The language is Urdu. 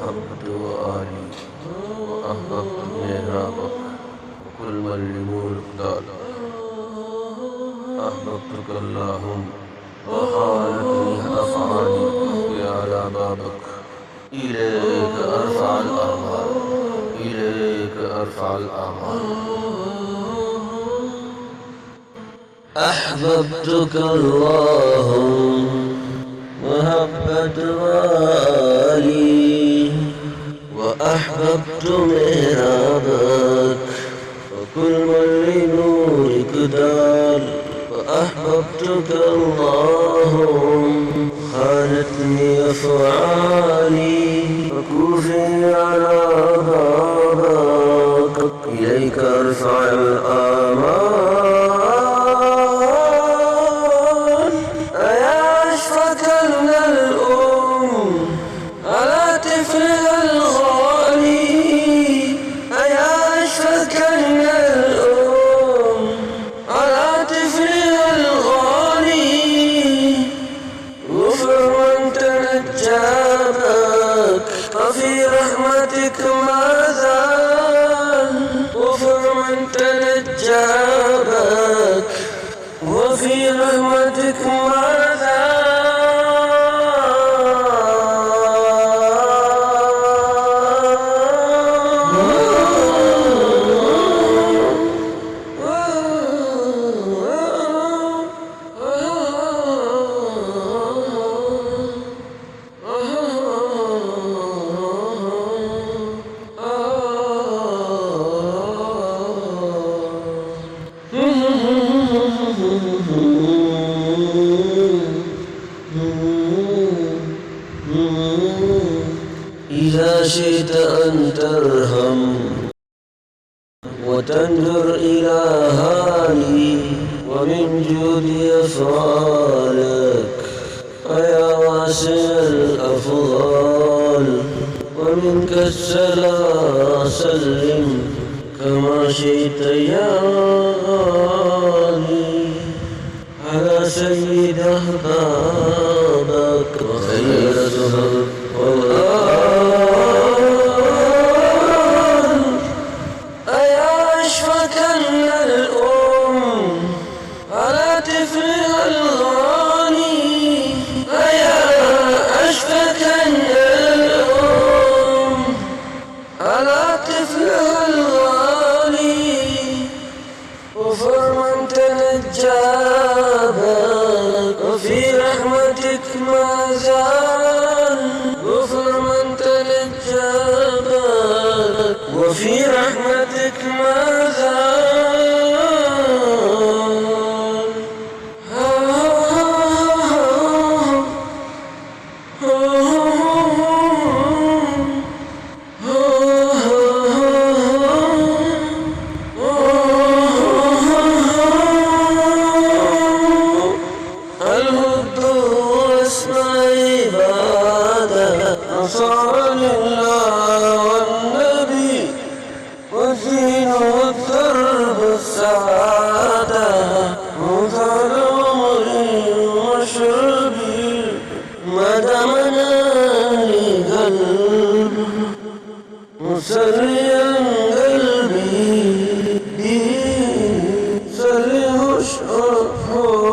محمد وآلي وأحببت محرابك وكل من لنورك دال أحببتك اللهم وحالتني أفعالي على بابك إليك أرفع الأعمال إليك أرفع الأعمال أحببتك اللهم محبة والي وأحببت محرابك وكل من لنورك دال وأحببتك اللهم خانتني أفعالي وكوفي على بابك إليك أرفع الآمال أيا أشفق من الأم على طفلها الغالي أيا أشفق من الأم على طفلها الغالي غفر من تنجابك وفي رحمتك ما زال غفر من تنجابك وفي رحمتك ما إذا شئت أن ترحم وتنظر إلى حالي ومن جودي أفعالك أيا واسع الأفضال ومنك السلام سلم كما شئت يا غالي على سيد أحبابك وخير سهر أيا أشفق من الأم على طفلها الغالي أيا أشفق من الأم على طفلها الغالي غفر من تنجابك وفي رحمتك ما زال غفر من تنجابك وفي رحمتك ما زال الهد واسمع عبادة نصار لله والنبي والدين والدرب السعادة مثال عمري ومشربي ما دامنا لقلب مسريا قلبي به سله الشرف